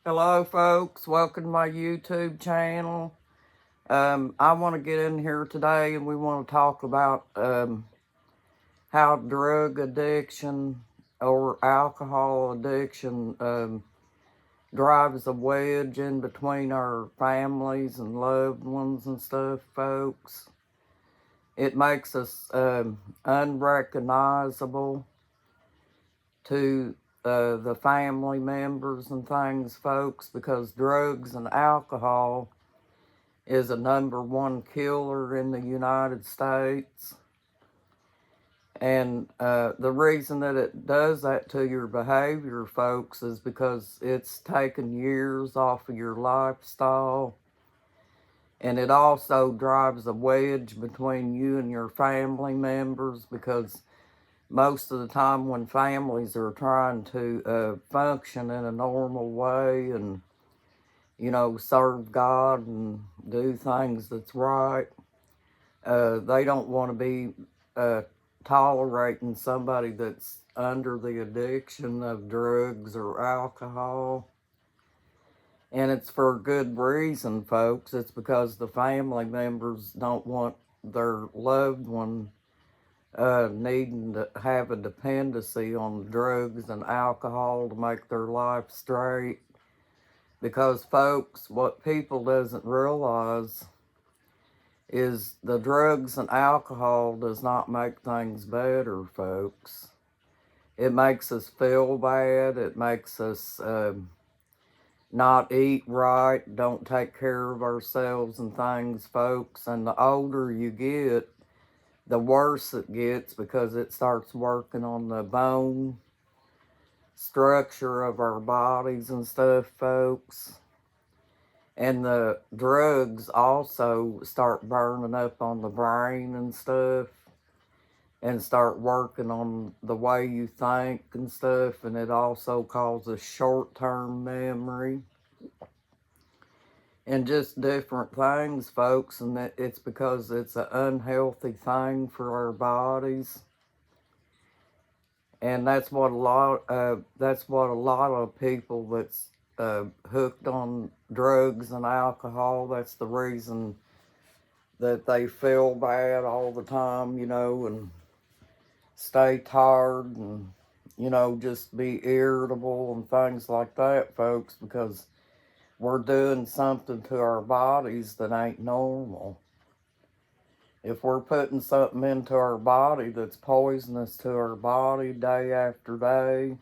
Hello, folks. Welcome to my YouTube channel. I want to get in here today and we want to talk about how drug addiction or alcohol addiction drives a wedge in between our families and loved ones and stuff, folks. It makes us unrecognizable to the family members and things, folks, because drugs and alcohol is a #1 killer in the United States. And the reason that it does that to your behavior, folks, is because it's taken years off of your lifestyle. And it also drives a wedge between you and your family members because most of the time when families are trying to function in a normal way and, serve God and do things that's right, they don't want to be tolerating somebody that's under the addiction of drugs or alcohol. And it's for good reason, folks. It's because the family members don't want their loved one needing to have a dependency on drugs and alcohol to make their life straight. Because, folks, what people doesn't realize is the drugs and alcohol does not make things better, folks. It makes us feel bad. It makes us not eat right, don't take care of ourselves and things, folks. And the older you get, the worse it gets because it starts working on the bone structure of our bodies and stuff, folks. And the drugs also start burning up on the brain and stuff and start working on the way you think and stuff. And it also causes short-term memory and just different things, folks. And it's because it's an unhealthy thing for our bodies. And that's what a lot of people that's hooked on drugs and alcohol, that's the reason that they feel bad all the time, and stay tired and, just be irritable and things like that, folks, because we're doing something to our bodies that ain't normal. If we're putting something into our body that's poisonous to our body day after day,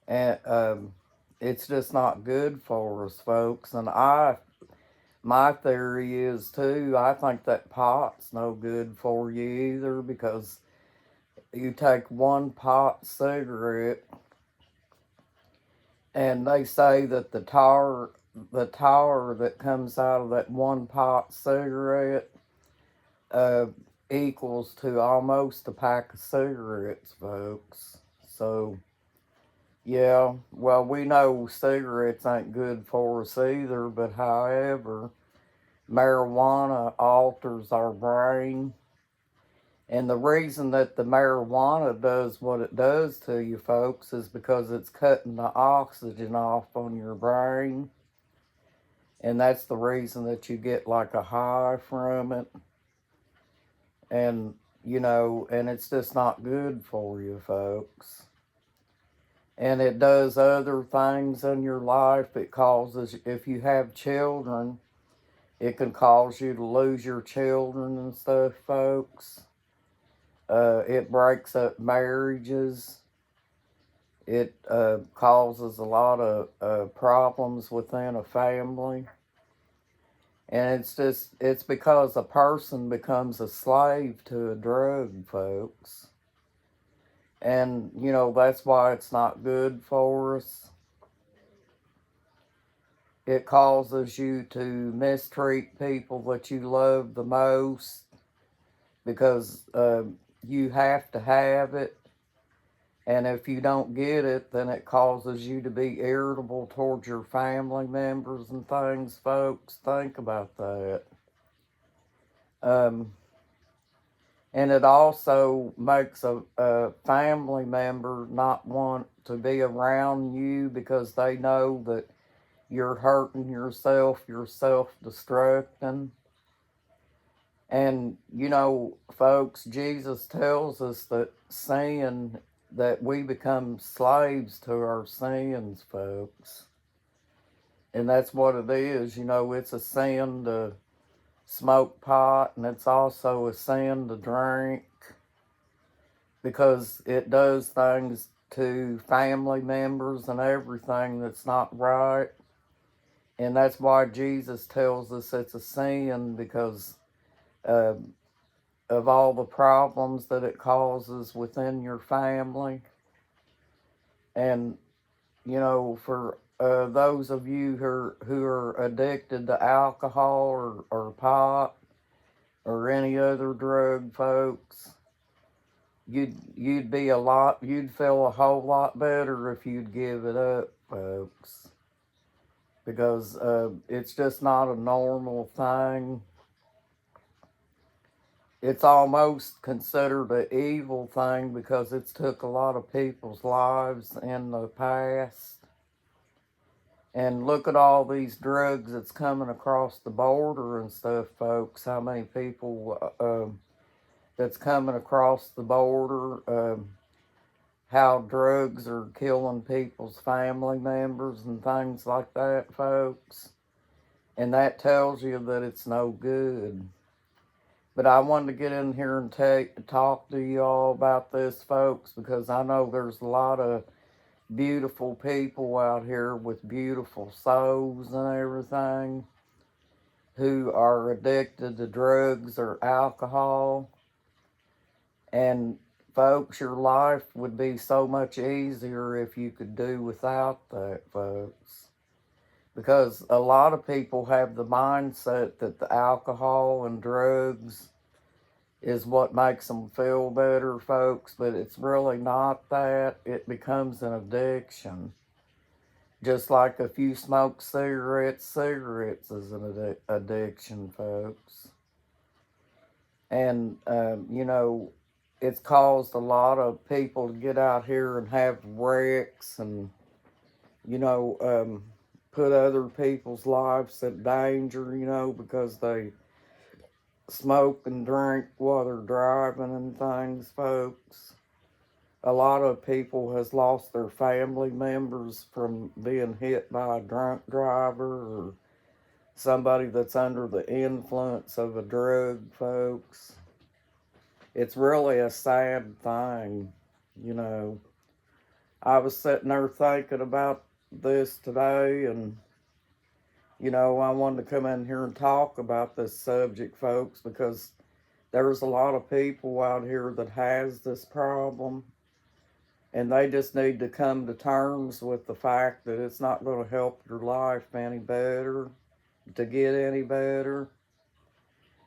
and it's just not good for us, folks. And my theory is too, I think that pot's no good for you either, because you take one pot cigarette and they say that the tar that comes out of that one pot cigarette uh, equals to almost a pack of cigarettes, folks. So, yeah, well, we know cigarettes ain't good for us either, but however, marijuana alters our brain. And the reason that the marijuana does what it does to you, folks, is because it's cutting the oxygen off on your brain. And that's the reason that you get like a high from it. And, and it's just not good for you, folks. And it does other things in your life. It causes, if you have children, it can cause you to lose your children and stuff, folks. It breaks up marriages. It causes a lot of problems within a family. And it's because a person becomes a slave to a drug, folks. And, that's why it's not good for us. It causes you to mistreat people that you love the most because you have to have it. And if you don't get it, then it causes you to be irritable towards your family members and things, folks. Think about that. Um, And it also makes a family member not want to be around you because they know that you're hurting yourself, you're self destructing. And, folks, Jesus tells us that sin, that we become slaves to our sins, folks. And that's what it is. It's a sin to smoke pot, and it's also a sin to drink because it does things to family members and everything that's not right. And that's why Jesus tells us it's a sin, because uh, of all the problems that it causes within your family. And, for those of you who are addicted to alcohol or pot or any other drug, folks, you'd feel a whole lot better if you'd give it up, folks, because it's just not a normal thing. It's almost considered an evil thing because it's took a lot of people's lives in the past. And look at all these drugs that's coming across the border and stuff, folks. How many people that's coming across the border, how drugs are killing people's family members and things like that, folks. And that tells you that it's no good. But I wanted to get in here and talk to you all about this, folks, because I know there's a lot of beautiful people out here with beautiful souls and everything who are addicted to drugs or alcohol. And folks, your life would be so much easier if you could do without that, folks. Because a lot of people have the mindset that the alcohol and drugs is what makes them feel better, folks, but it's really not that. It becomes an addiction. Just like if you smoke cigarettes is an addiction, folks. And, it's caused a lot of people to get out here and have wrecks and, put other people's lives in danger, because they smoke and drink while they're driving and things, folks. A lot of people has lost their family members from being hit by a drunk driver or somebody that's under the influence of a drug, folks. It's really a sad thing, I was sitting there thinking about this today, and, I wanted to come in here and talk about this subject, folks, because there's a lot of people out here that has this problem, and they just need to come to terms with the fact that it's not going to help your life any better, to get any better,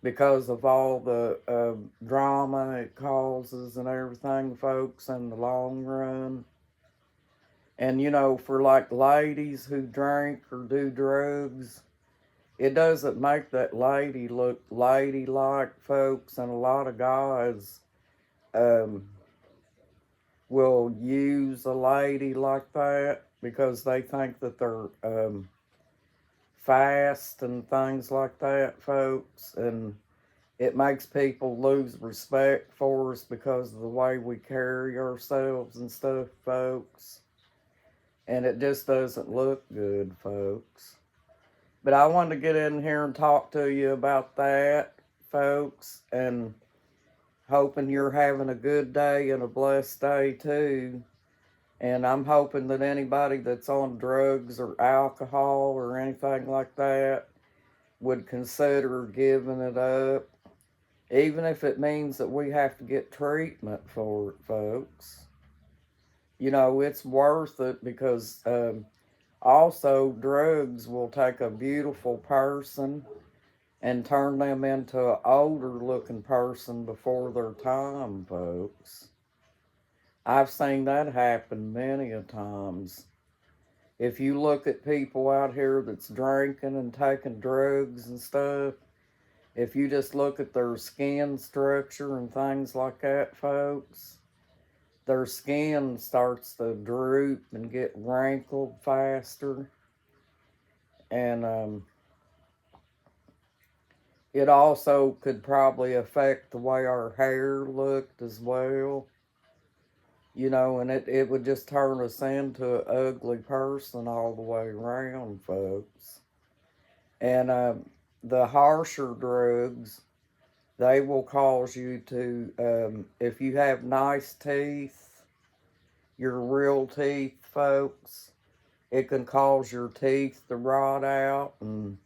because of all the drama it causes and everything, folks, in the long run. And, for like ladies who drink or do drugs, it doesn't make that lady look ladylike, folks. And a lot of guys um, will use a lady like that because they think that they're fast and things like that, folks. And it makes people lose respect for us because of the way we carry ourselves and stuff, folks. And it just doesn't look good, folks. But I wanted to get in here and talk to you about that, folks, and hoping you're having a good day and a blessed day too. And I'm hoping that anybody that's on drugs or alcohol or anything like that would consider giving it up, even if it means that we have to get treatment for it, folks. It's worth it because also drugs will take a beautiful person and turn them into an older looking person before their time, folks. I've seen that happen many a times. If you look at people out here that's drinking and taking drugs and stuff, If you just look at their skin structure and things like that, folks, their skin starts to droop and get wrinkled faster. And it also could probably affect the way our hair looked as well. You know, and it would just turn us into an ugly person all the way around, folks. And the harsher drugs, they will cause you to, if you have nice teeth, your real teeth, folks, it can cause your teeth to rot out. And,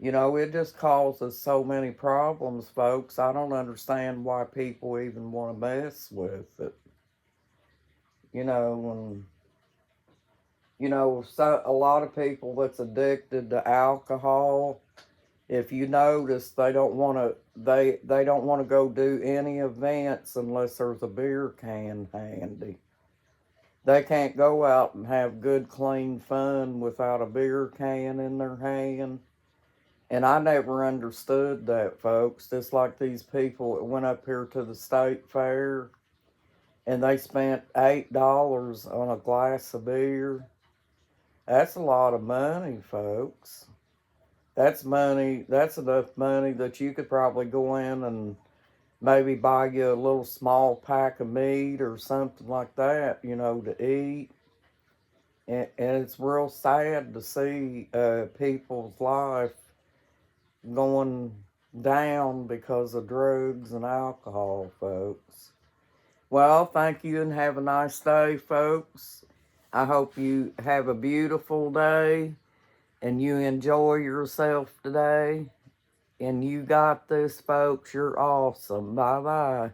you know, it just causes so many problems, folks. I don't understand why people even want to mess with it. You know, and you know, so a lot of people that's addicted to alcohol, if you notice, they don't want to they don't want to go do any events unless there's a beer can handy. They can't go out and have good clean fun without a beer can in their hand. And I never understood that, folks. Just like these people that went up here to the state fair and they spent $8 on a glass of beer. That's a lot of money, folks. That's money, that's enough money that you could probably go in and maybe buy you a little small pack of meat or something like that, you know, to eat. And it's real sad to see people's life going down because of drugs and alcohol, folks. Well, thank you and have a nice day, folks. I hope you have a beautiful day and you enjoy yourself today. And you got this, folks. You're awesome. Bye-bye.